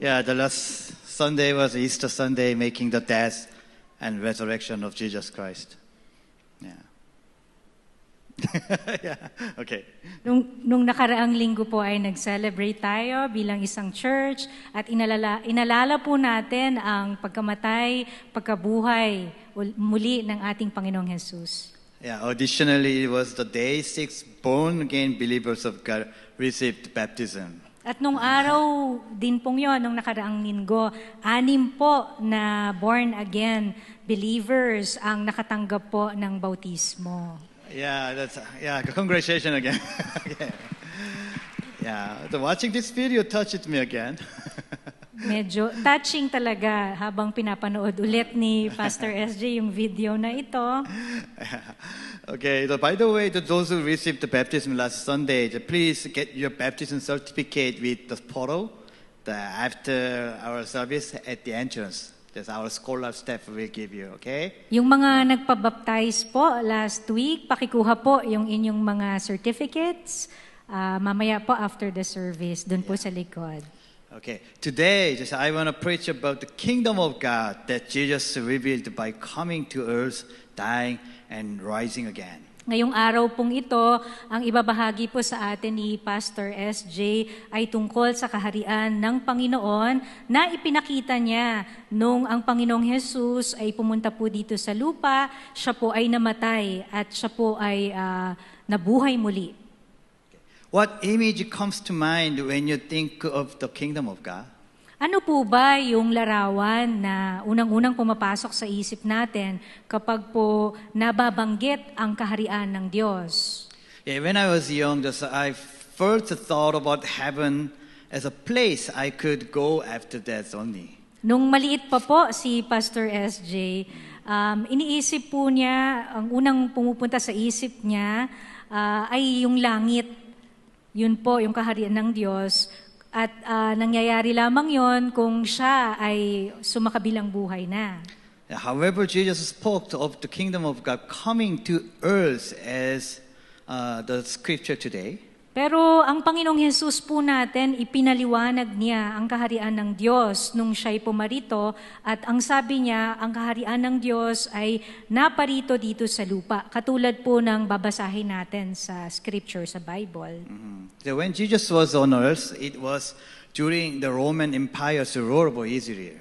Yeah, the last Sunday was Easter Sunday, making the death and resurrection of Jesus Christ. Yeah. Yeah. Okay. Nung nakaraang linggo po ay nag-celebrate tayo bilang isang church at inalala po natin ang pagkamatay, pagkabuhay muli ng ating Panginoong Jesus. Yeah, additionally, it was the day 6 born-again believers of God received baptism. At nung araw din pong yon, nung nakaraang linggo, 6 po na born-again believers ang nakatanggap po ng bautismo. Yeah, congratulations again. Okay. Yeah, watching this video touched me again. Medyo touching talaga habang pinapanood ulit ni Pastor SJ yung video na ito. Okay, so by the way, those who received the baptism last Sunday, please get your baptism certificate with the photo after our service at the entrance. That's our scholar staff will give you, okay? Yung mga nagpabaptize po last week, pakikuha po yung inyong mga certificates mamaya po after the service, dun po sa likod. Okay, today I want to preach about the kingdom of God that Jesus revealed by coming to earth, dying, and rising again. Ngayong araw pong ito, ang ibabahagi po sa atin ni Pastor SJ ay tungkol sa kaharian ng Panginoon na ipinakita niya nung ang Panginoong Jesus ay pumunta po dito sa lupa, siya po ay namatay at siya po ay nabuhay muli. What image comes to mind when you think of the kingdom of God? Ano po ba yung larawan na unang-unang pumapasok sa isip natin kapag po nababanggit ang kaharian ng Diyos? Yeah, when I was young, I first thought about heaven as a place I could go after death only. Nung maliit pa po si Pastor SJ, iniisip po niya, ang unang pumupunta sa isip niya ay yung langit. Yun po, yung kaharian ng Diyos. At nangyayari lamang yon kung siya ay sumakabilang buhay na. However, Jesus spoke of the kingdom of God coming to earth as the scripture today. Pero ang Panginoong Jesus po natin, ipinaliwanag niya ang kaharian ng Diyos nung siya'y pumarito at ang sabi niya, ang kaharian ng Diyos ay naparito dito sa lupa. Katulad po ng babasahin natin sa scripture, sa Bible. Mm-hmm. So when Jesus was on earth, it was during the Roman Empire's rule over Israel.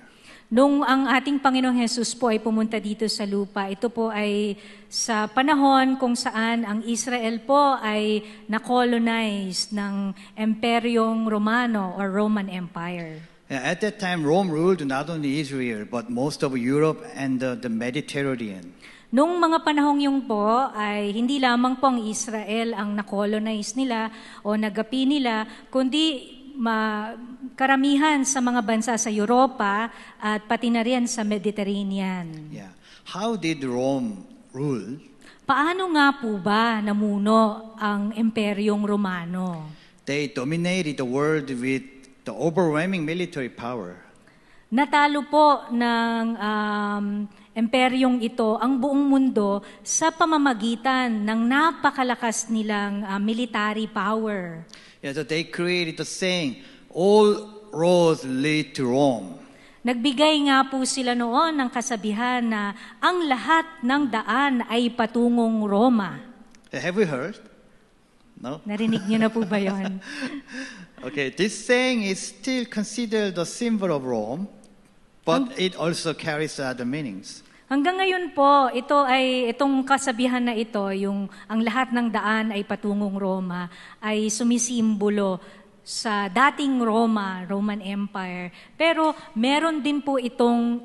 Nung ang ating Panginoong Jesus po ay pumunta dito sa lupa, ito po ay sa panahon kung saan ang Israel po ay na-colonize ng Imperyong Romano or Roman Empire. At that time, Rome ruled not only Israel, but most of Europe and the Mediterranean. Nung mga panahong yung po ay hindi lamang po ang Israel ang na-colonize nila o nagapi nila, kundi karamihan sa mga bansa sa Europa at pati na rin sa Mediterranean. Yeah. How did Rome rule? Paano nga po ba namuno ang Imperyong Romano? They dominated the world with the overwhelming military power. Natalo po ng imperyong ito ang buong mundo sa pamamagitan ng napakalakas nilang military power. Yeah, so they created the saying, all roads lead to Rome. Nagbigay nga po sila noon ng kasabihan na ang lahat ng daan ay patungong Roma. Have you heard? No? Narinig niyo na po ba yun? Okay, this saying is still considered the symbol of Rome, but it also carries other meanings. Hanggang ngayon po, itong kasabihan na ito, yung ang lahat ng daan ay patungong Roma, ay sumisimbolo sa dating Roman Empire. Pero meron din po itong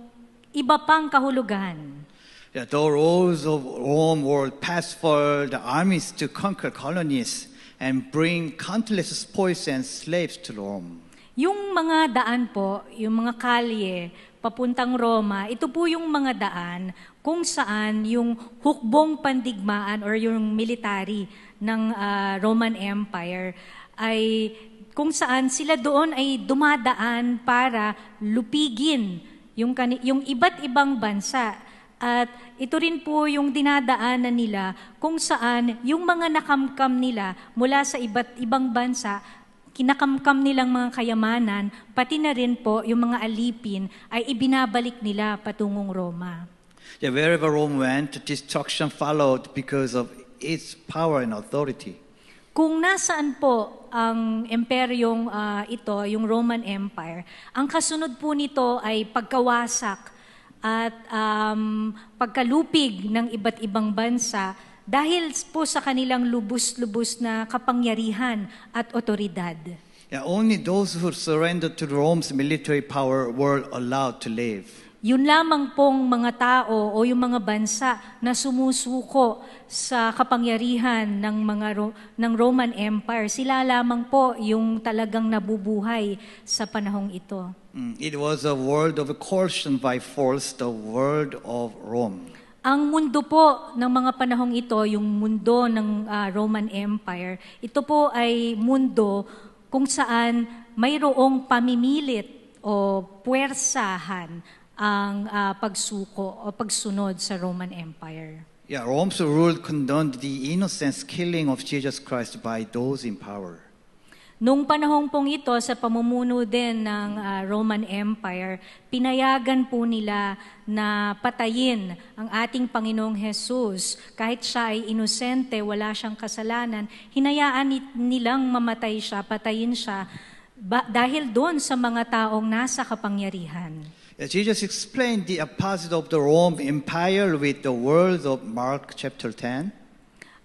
iba pang kahulugan. Yeah, the roads of Rome were passed for the armies to conquer colonies and bring countless spoils and slaves to Rome. Yung mga daan po, yung mga kalye, papuntang Roma, ito po yung mga daan kung saan yung hukbong pandigmaan or yung military ng Roman Empire ay kung saan sila doon ay dumadaan para lupigin yung iba't ibang bansa. At ito rin po yung dinadaanan nila kung saan yung mga nakamkam nila mula sa iba't ibang bansa kinakamkam nilang mga kayamanan, pati na rin po yung mga alipin ay ibinabalik nila patungong Roma. Yeah, wherever Rome went, destruction followed because of its power and authority. Kung nasaan po ang imperyong ito, yung Roman Empire, ang kasunod po nito ay pagkawasak at pagkalupig ng iba't ibang bansa dahil po sa kanilang lubos-lubos na kapangyarihan at otoridad. Yeah, only those who surrendered to Rome's military power were allowed to live. Yun lamang pong mga tao o yung mga bansa na sumusuko sa kapangyarihan ng Roman Empire, sila lamang po yung talagang nabubuhay sa panahong ito. It was a world of coercion by force, the world of Rome. Ang mundo po ng mga panahong ito, yung mundo ng Roman Empire, ito po ay mundo kung saan mayroong pamimilit o puwersahan ang pagsuko o pagsunod sa Roman Empire. Yeah, Rome's rule condoned the innocent killing of Jesus Christ by those in power. Nung panahong pong ito, sa pamumuno din ng Roman Empire, pinayagan po nila na patayin ang ating Panginoong Jesus. Kahit siya ay inosente, wala siyang kasalanan, hinayaan nilang mamatay siya, patayin siya, dahil doon sa mga taong nasa kapangyarihan. Jesus explained the opposite of the Rome Empire with the words of Mark chapter 10.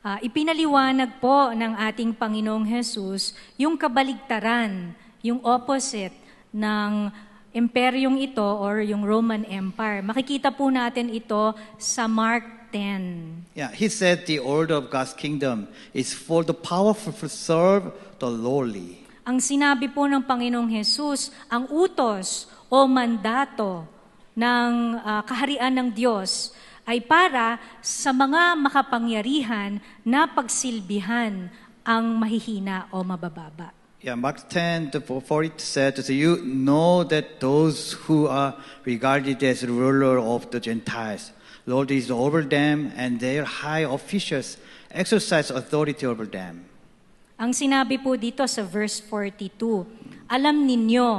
Ipinaliwanag po ng ating Panginoong Jesus yung kabaligtaran, yung opposite ng imperyong ito or yung Roman Empire. Makikita po natin ito sa Mark 10. Yeah, he said the order of God's kingdom is for the powerful to serve the lowly. Ang sinabi po ng Panginoong Jesus, ang utos o mandato ng kaharian ng Diyos ay para sa mga makapangyarihan na pagsilbihan ang mahihina o mabababa. Yeah, Mark 10:40 said, so you know that those who are regarded as ruler of the Gentiles, Lord is over them, and their high officials exercise authority over them. Ang sinabi po dito sa verse 42, alam ninyo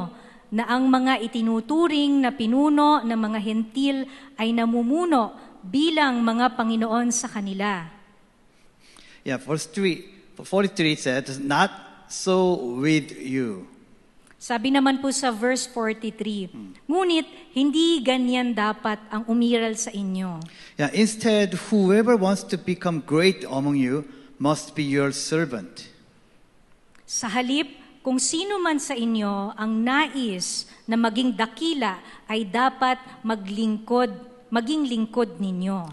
na ang mga itinuturing na pinuno ng mga hentil ay namumuno bilang mga Panginoon sa kanila. Yeah, verse 43 said, not so with you. Sabi naman po sa verse 43, ngunit hindi ganyan dapat ang umiral sa inyo. Yeah, instead, whoever wants to become great among you must be your servant. Sa halip, kung sino man sa inyo ang nais na maging dakila ay dapat maging lingkod ninyo.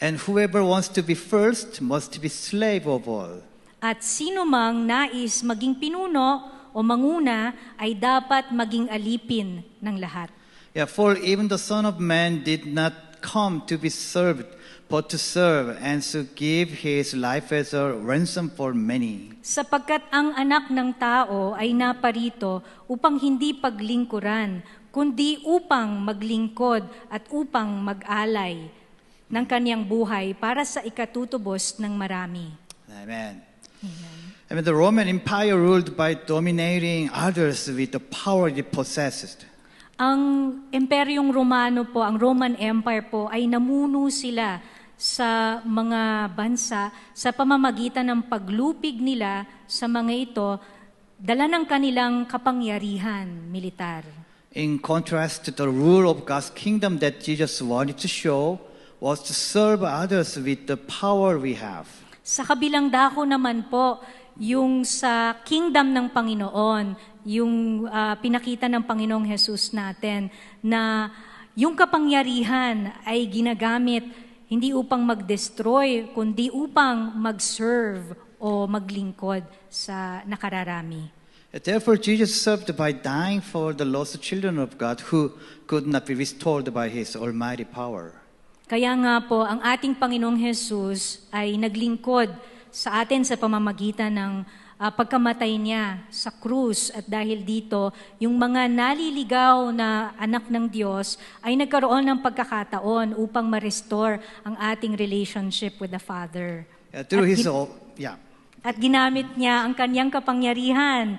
And whoever wants to be first must be slave of all. At sino mang nais maging pinuno o manguna ay dapat maging alipin ng lahat. Yeah, for even the Son of Man did not come to be served, but to serve and to give his life as a ransom for many. Sapagkat ang anak ng tao ay naparito upang hindi paglingkuran, kundi upang maglingkod at upang mag-alay ng kaniyang buhay para sa ikatutubos ng marami. Amen. Amen. I mean, the Roman Empire ruled by dominating others with the power it possessed. Ang Imperyong Romano po, ang Roman Empire po, ay namuno sila sa mga bansa sa pamamagitan ng paglupig nila sa mga ito, dala ng kanilang kapangyarihan militar. In contrast to the rule of God's kingdom that Jesus wanted to show was to serve others with the power we have. Sa kabilang dako naman po, yung sa kingdom ng Panginoon, yung pinakita ng Panginoong Jesus natin, na yung kapangyarihan ay ginagamit hindi upang mag-destroy, kundi upang mag-serve o maglingkod sa nakararami. Therefore, Jesus served by dying for the lost children of God who could not be restored by His almighty power. Kaya nga po, ang ating Panginoong Jesus ay naglingkod sa atin sa pamamagitan ng pagkamatay niya sa krus, at dahil dito, yung mga naliligaw na anak ng Diyos ay nagkaroon ng pagkakataon upang ma-restore ang ating relationship with the Father. Through His At ginamit niya ang kanyang kapangyarihan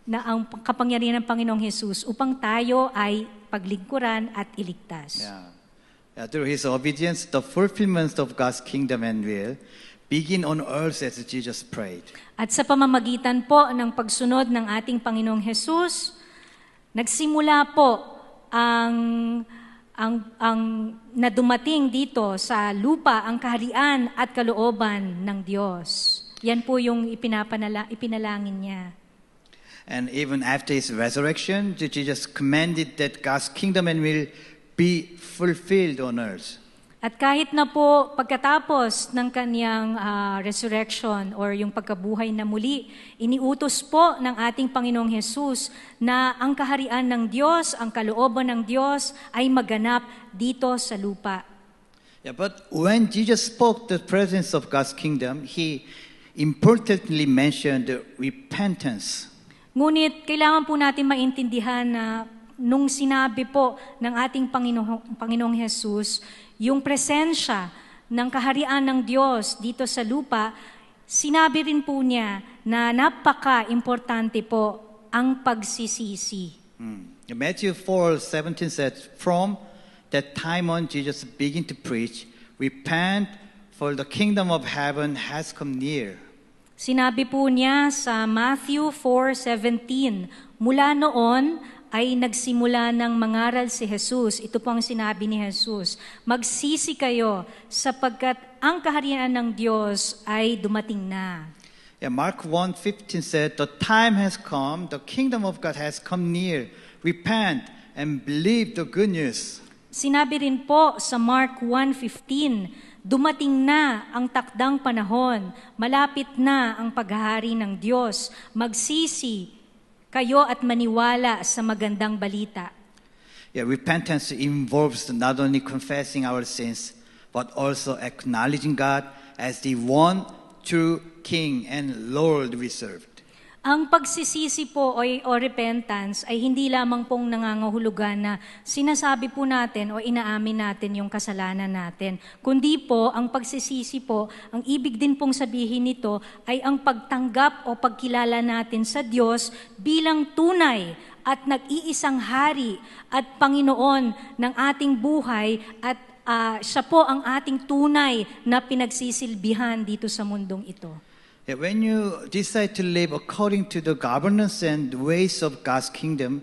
na ang kapangyarihan ng Panginoong Jesus upang tayo ay paglingkuran at iligtas. Through his obedience, the fulfillment of God's kingdom and will begin on earth as Jesus prayed. At sa pamamagitan po ng pagsunod ng ating Panginoong Jesus, nagsimula po ang na dumating dito sa lupa ang kaharian at kalooban ng Diyos. Yan po yung ipinalangin niya. And even after his resurrection, Jesus commanded that God's kingdom and will be fulfilled on earth. At kahit na po pagkatapos ng kanyang resurrection or yung pagkabuhay na muli, iniutos po ng ating Panginoong Jesus na ang kaharian ng Diyos, ang kalooban ng Diyos ay maganap dito sa lupa. But when Jesus spoke the presence of God's kingdom, he importantly mentioned repentance. Ngunit kailangan po natin maintindihan na nung sinabi po ng ating Panginoong Jesus, yung presensya ng kaharian ng Diyos dito sa lupa, sinabi rin po niya na napaka-importante po ang pagsisisi. Matthew 4:17 says, "From that time on, Jesus began to preach, repent, for the kingdom of heaven has come near." Sinabi po niya sa Matthew 4:17, mula noon ay nagsimula ng mangaral si Jesus. Ito po ang sinabi ni Jesus, magsisi kayo sapagkat ang kaharian ng Diyos ay dumating na. Mark 1:15 said, "The time has come, the kingdom of God has come near. Repent and believe the good news." Sinabi rin po sa Mark 1:15, dumating na ang takdang panahon, malapit na ang paghahari ng Diyos. Magsisi kayo at maniwala sa magandang balita. Repentance involves not only confessing our sins, but also acknowledging God as the one true King and Lord we served. Ang pagsisisi po o repentance ay hindi lamang pong nangangahulugan na sinasabi po natin o inaamin natin yung kasalanan natin. Kundi po, ang pagsisisi po, ang ibig din pong sabihin nito ay ang pagtanggap o pagkilala natin sa Diyos bilang tunay at nag-iisang hari at Panginoon ng ating buhay at siya po ang ating tunay na pinagsisilbihan dito sa mundong ito. When you decide to live according to the governance and ways of God's kingdom,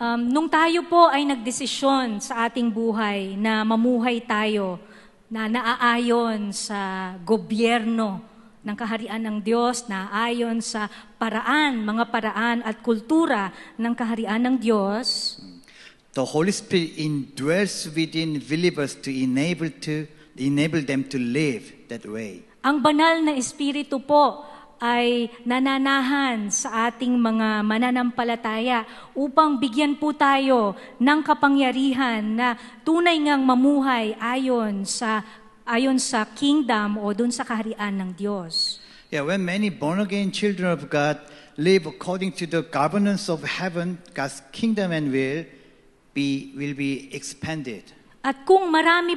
nung tayo po ay nagdesisyon sa ating buhay na mamuhay tayo na naaayon sa gobyerno ng kaharian ng Diyos, naaayon sa mga paraan at kultura ng kaharian ng Diyos, the Holy Spirit indwells within believers to enable them to live that way. Ang banal na Espiritu po ay nananahan sa ating mga mananampalataya upang bigyan po tayo ng kapangyarihan na tunay ngang mamuhay ayon sa kingdom o dun sa kaharian ng Diyos. When many born-again children of God live according to the governance of heaven, God's kingdom and will be expanded. At kung marami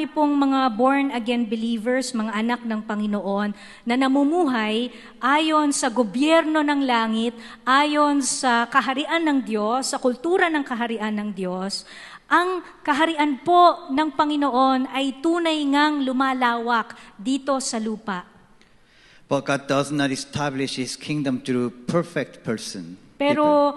pong mga born-again believers, mga anak ng Panginoon, na namumuhay ayon sa gobyerno ng langit, ayon sa kaharian ng Diyos, sa kultura ng kaharian ng Diyos, ang kaharian po ng Panginoon ay tunay ngang lumalawak dito sa lupa. But God does not establish His kingdom through perfect person. Pero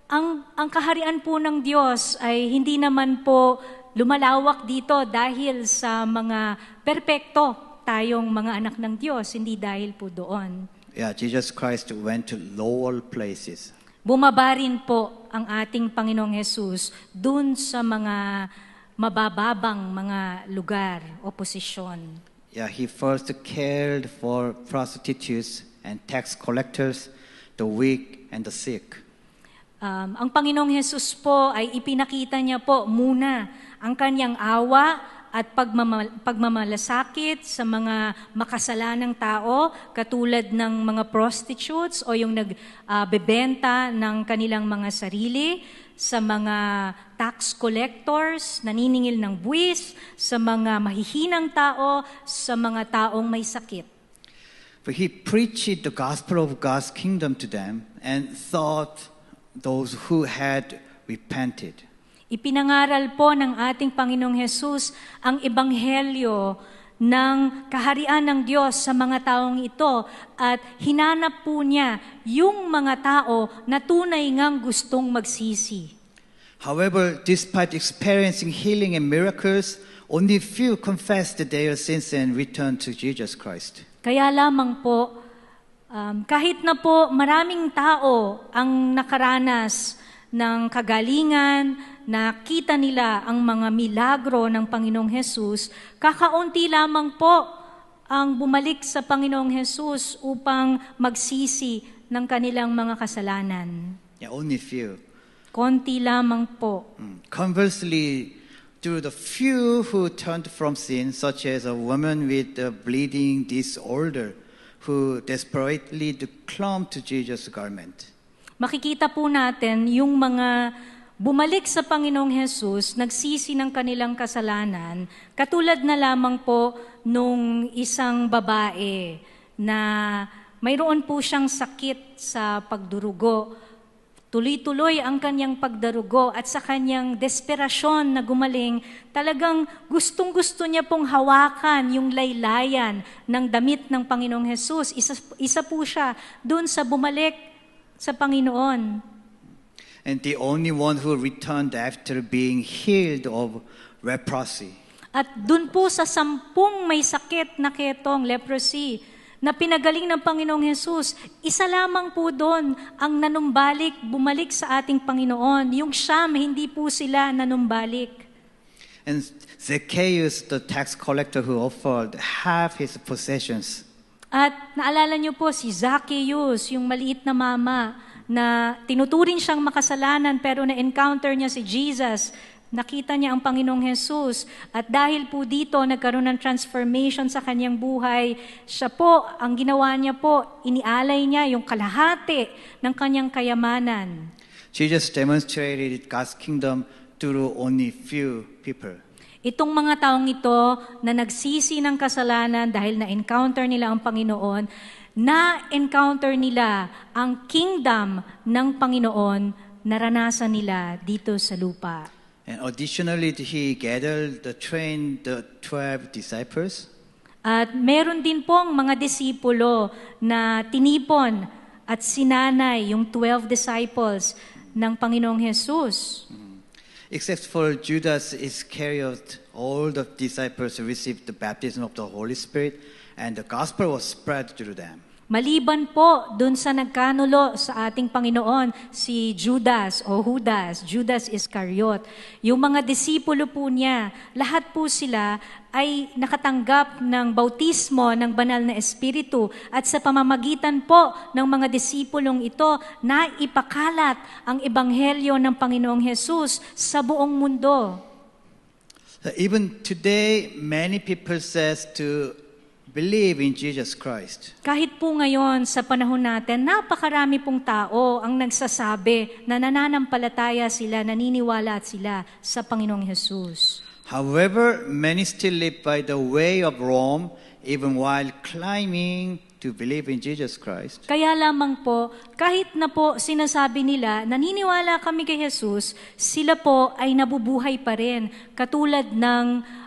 ang kaharian po ng Diyos ay hindi naman po lumalawak dito dahil sa mga perpekto tayong mga anak ng Diyos, hindi dahil po doon. Jesus Christ went to lower places. Bumaba rin po ang ating Panginoong Jesus dun sa mga mabababang mga lugar o posisyon. He first cared for prostitutes and tax collectors, the weak and the sick. Ang Panginoong Jesus po ay ipinakita niya po muna ang kanyang awa at pagmamalasakit sa mga makasalanang tao katulad ng mga prostitutes o yung nagbebenta ng kanilang mga sarili, sa mga tax collectors, naniningil ng buwis, sa mga mahihinang tao, sa mga taong may sakit. For he preached the gospel of God's kingdom to them and taught those who had repented. Ipinangaral po ng ating Panginoong Hesus ang ebanghelyo ng kaharian ng Diyos sa mga taong ito at hinanap po niya yung mga tao na tunay ngang gustong magsisi. However, despite experiencing healing and miracles, only few confessed their sins and returned to Jesus Christ. Kaya lamang po, kahit na po maraming tao ang nakaranas ng kagalingan, nakita nila ang mga milagro ng Panginoong Hesus, kakaunti lamang po ang bumalik sa Panginoong Hesus upang magsisi ng kanilang mga kasalanan. Yeah, only few. Konti lamang po. Conversely, to the few who turned from sin, such as a woman with a bleeding disorder, who desperately clung to Jesus' garment. Makikita po natin yung mga bumalik sa Panginoong Hesus, nagsisi ng kanilang kasalanan, katulad na lamang po nung isang babae na mayroon po siyang sakit sa pagdurugo. Tuloy-tuloy ang kanyang pagdarugo at sa kanyang desperasyon na gumaling, talagang gustong-gusto niya pong hawakan yung laylayan ng damit ng Panginoong Hesus. Isa po siya doon sa bumalik sa Panginoon. And the only one who returned after being healed of leprosy. At doon po sa 10 may sakit na ketong, leprosy, na pinagaling ng Panginoong Hesus, isa lamang po doon ang nanumbalik, bumalik sa ating Panginoon. Yung siyam, hindi po sila nanumbalik. And Zacchaeus, the tax collector who offered half his possessions. At naalala niyo po si Zacchaeus, yung maliit na mama, na tinuturing siyang makasalanan pero na-encounter niya si Jesus. Nakita niya ang Panginoong Hesus at dahil po dito nagkaroon ng transformation sa kanyang buhay, siya po, ang ginawa niya po, inialay niya yung kalahati ng kanyang kayamanan. Jesus demonstrated God's kingdom through only few people. Itong mga taong ito na nagsisi ng kasalanan dahil na-encounter nila ang Panginoon, na-encounter nila ang kingdom ng Panginoon, naranasan nila dito sa lupa. And additionally, he gathered the 12 disciples. At meron din pong mga disipulo na tinipon at sinanay yung 12 disciples ng Panginoong Hesus. Except for Judas Iscariot, all the disciples received the baptism of the Holy Spirit, and the gospel was spread through them. Maliban po dun sa nagkanulo sa ating Panginoon, si Judas Iscariot. Yung mga disipulo po niya, lahat po sila ay nakatanggap ng bautismo ng banal na Espiritu at sa pamamagitan po ng mga disipulong ito, na ipakalat ang ebanghelyo ng Panginoong Hesus sa buong mundo. Even today, many people says to believe in Jesus Christ. Kahit po ngayon sa panahon natin, napakarami pong tao ang nagsasabi na nananampalataya sila, naniniwala sila sa Panginoong Hesus. However, many still live by the way of Rome, even while claiming to believe in Jesus Christ. Kaya lamang po, kahit na po sinasabi nila, naniniwala kami kay Jesus, sila po ay nabubuhay pa rin, katulad ng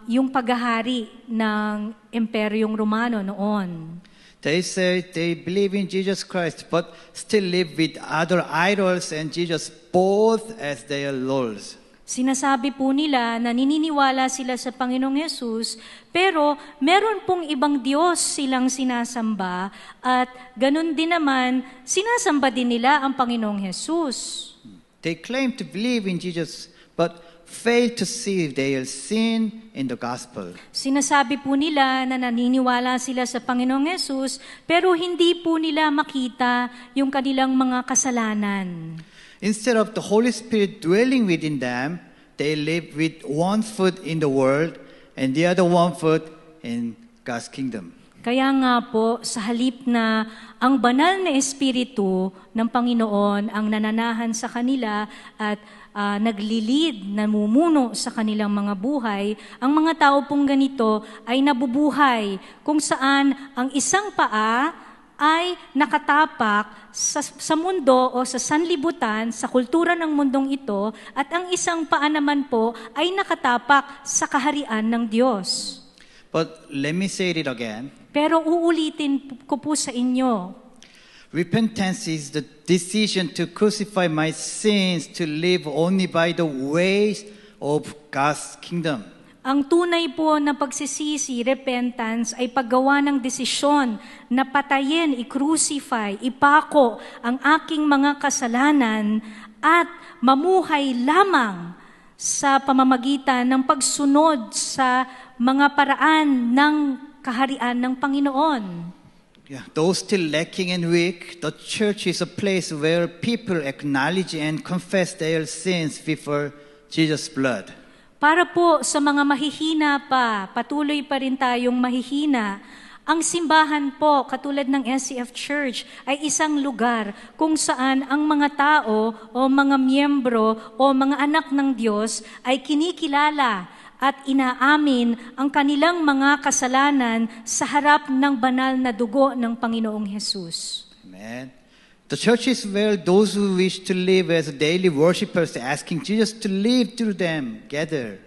yung paghahari ng Imperyong Romano noon. They say they believe in Jesus Christ, but still live with other idols and Jesus both as their lords. Sinasabi po nila na naniniwala sila sa Panginoong Hesus, pero meron pong ibang Diyos silang sinasamba at ganun din naman, sinasamba din nila ang Panginoong Hesus. They claim to believe in Jesus, but fail to see their sin in the gospel. Sinasabi po nila na naniniwala sila sa Panginoong Hesus, pero hindi po nila makita yung kanilang mga kasalanan. Instead of the Holy Spirit dwelling within them, they live with one foot in the world and the other one foot in God's kingdom. Kaya nga po, sa halip na ang banal na Espiritu ng Panginoon ang nananahan sa kanila at naglilid, namumuno sa kanilang mga buhay, ang mga tao pong ganito ay nabubuhay kung saan ang isang paa ay nakatapak sa mundo o sa sanlibutan, sa kultura ng mundong ito, at ang isang paa naman po ay nakatapak sa kaharian ng Diyos. But let me say it again. Pero uulitin ko po sa inyo, Repentance is the decision to crucify my sins, to live only by the ways of God's kingdom. ang tunay po na pagsisisi, repentance, ay paggawa ng desisyon na patayin, i-crucify, ipako ang aking mga kasalanan at mamuhay lamang sa pamamagitan ng pagsunod sa mga paraan ng kaharian ng Panginoon. Yeah, those still lacking and weak, the church is a place where people acknowledge and confess their sins before Jesus' blood. Para po sa mga mahihina pa, patuloy pa rin tayong mahihina, ang simbahan po, katulad ng SCF Church, ay isang lugar kung saan ang mga tao o mga miyembro o mga anak ng Diyos ay kinikilala at inaamin ang kanilang mga kasalanan sa harap ng banal na dugo ng Panginoong Hesus. Amen. The church is where those who wish to live as daily worshipers asking Jesus to live through them gather.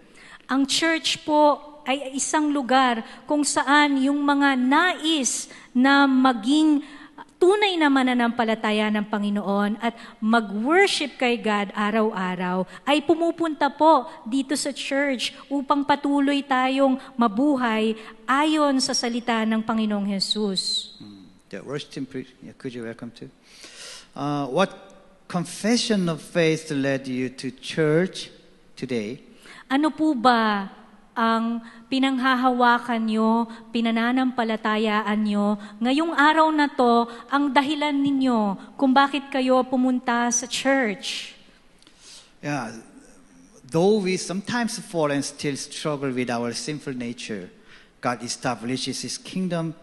Ang church po ay isang lugar kung saan yung mga nais na maging tunay na mananampalataya ng Panginoon at mag-worship kay God araw-araw ay pumupunta po dito sa church upang patuloy tayong mabuhay ayon sa salita ng Panginoong Hesus. The worship team, could you welcome to? What confession of faith led you to church today? Ano po ba ang pinanghahawakan nyo, pinananampalatayaan nyo, ngayong araw na to, ang dahilan ninyo kung bakit kayo pumunta sa church? Yeah, though we sometimes fall and still struggle with our sinful nature, God establishes His kingdom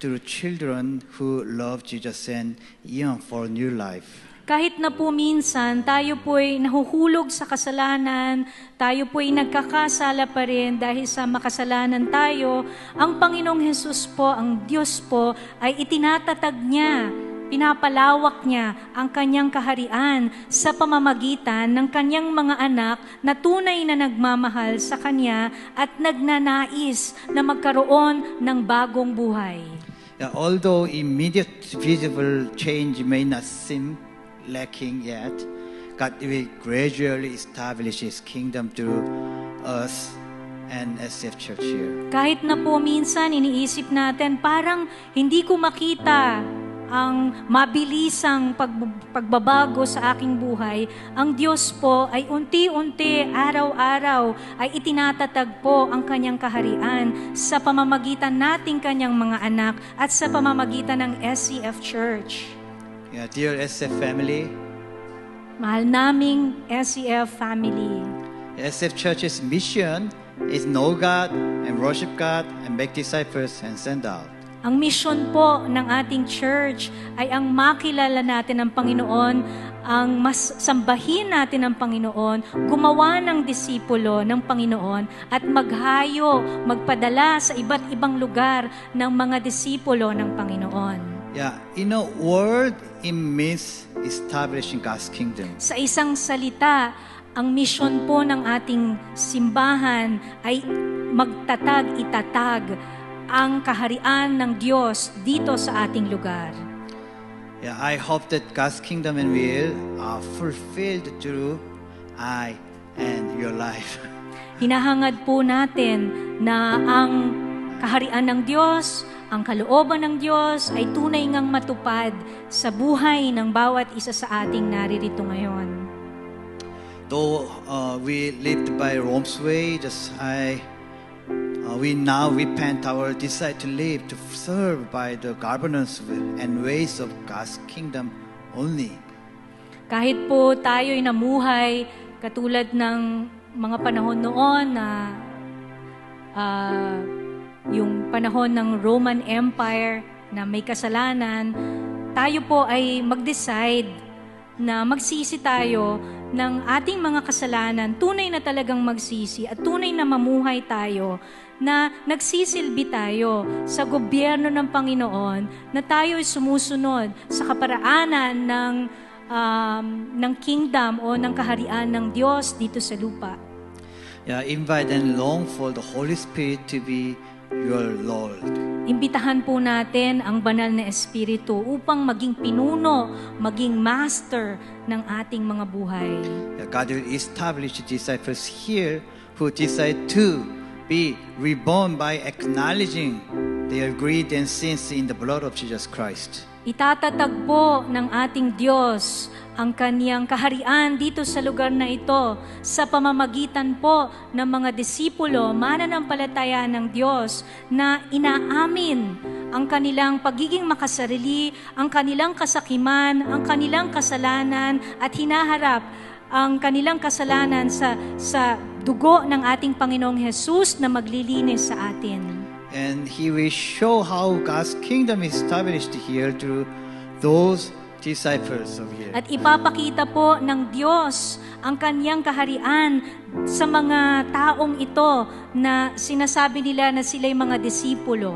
through children who love Jesus and yearn for a new life. Kahit na po minsan, tayo po'y nahuhulog sa kasalanan, tayo po'y nagkakasala pa rin dahil sa makasalanan tayo, ang Panginoong Hesus po, ang Diyos po, ay itinatatag niya, pinapalawak niya ang kanyang kaharian sa pamamagitan ng kanyang mga anak na tunay na nagmamahal sa kanya at nagnanais na magkaroon ng bagong buhay. Yeah, although immediate visible change may not seem lacking yet, God will gradually establish His kingdom through us and SCF Church here. Kahit na po minsan iniisip natin, parang hindi ko makita ang mabilisang pagbabago sa aking buhay, ang Diyos po ay unti-unti, araw-araw, ay itinatatag po ang kanyang kaharian sa pamamagitan nating kanyang mga anak at sa pamamagitan ng SCF Church. Yeah, dear SCF family, Mahal naming SCF family. SCF Church's mission is know God and worship God and make disciples and send out. Ang misyon po ng ating church ay ang makilala natin ang Panginoon, ang mas sambahin natin ang Panginoon, gumawa ng disipulo ng Panginoon at maghayo, magpadala sa iba't ibang lugar ng mga disipulo ng Panginoon. Yeah, in a word, it means establishing God's kingdom. Sa isang salita, ang misyon po ng ating simbahan ay magtatag, itatag ang kaharian ng Diyos dito sa ating lugar. Yeah, I hope that God's kingdom and will are fulfilled through I and your life. Hinahangad po natin na ang kaharian ng Diyos, ang kalooban ng Diyos ay tunay ngang matupad sa buhay ng bawat isa sa ating naririto ngayon. Though we lived by Rome's way, we now repent our desire to live, to serve by the governance and ways of God's kingdom only. Kahit po tayo'y namuhay katulad ng mga panahon noon na yung panahon ng Roman Empire na may kasalanan, tayo po ay mag-decide na magsisi tayo ng ating mga kasalanan, tunay na talagang magsisi at tunay na mamuhay tayo na nagsisilbi tayo sa gobyerno ng Panginoon, na tayo ay sumusunod sa kaparaanan ng kingdom o ng kaharian ng Diyos dito sa lupa. Yeah, invite and long for the Holy Spirit to be your Lord. Imbitahan po natin ang banal na Espiritu upang maging pinuno, maging master ng ating mga buhay. Yeah, God will establish disciples here who decide to be reborn by acknowledging their greed and sins in the blood of Jesus Christ. Itatatag po ng ating Diyos ang kaniyang kaharian dito sa lugar na ito sa pamamagitan po ng mga disipulo, mananampalataya ng Diyos na inaamin ang kanilang pagiging makasarili, ang kanilang kasakiman, ang kanilang kasalanan at hinaharap ang kanilang kasalanan sa dugo ng ating Panginoong Hesus na maglilinis sa atin. And He will show how God's kingdom is established here through those disciples of here. At ipapakita po ng Diyos ang kaniyang kaharian sa mga taong ito na sinasabi nila na sila'y mga disipulo.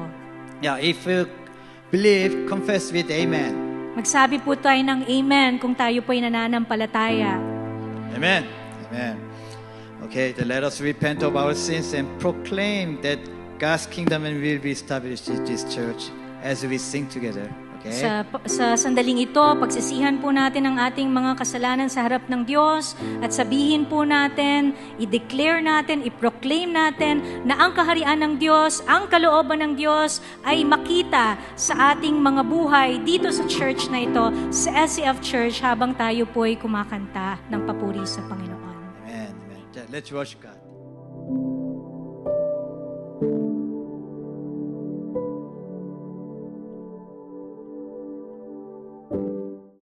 Yeah, if you believe, confess with Amen. Magsabi po tayo ng Amen kung tayo po'y nananampalataya. Amen. Amen. Okay, then let us repent of our sins and proclaim that God's kingdom will be established in this church as we sing together. Okay? Sa sandaling ito, pagsisihan po natin ang ating mga kasalanan sa harap ng Diyos at sabihin po natin, i-declare natin, i-proclaim natin na ang kaharian ng Diyos, ang kalooban ng Diyos ay makita sa ating mga buhay dito sa church na ito, sa SCF Church, habang tayo po ay kumakanta ng papuri sa Panginoon. Amen. Amen. Let's worship God.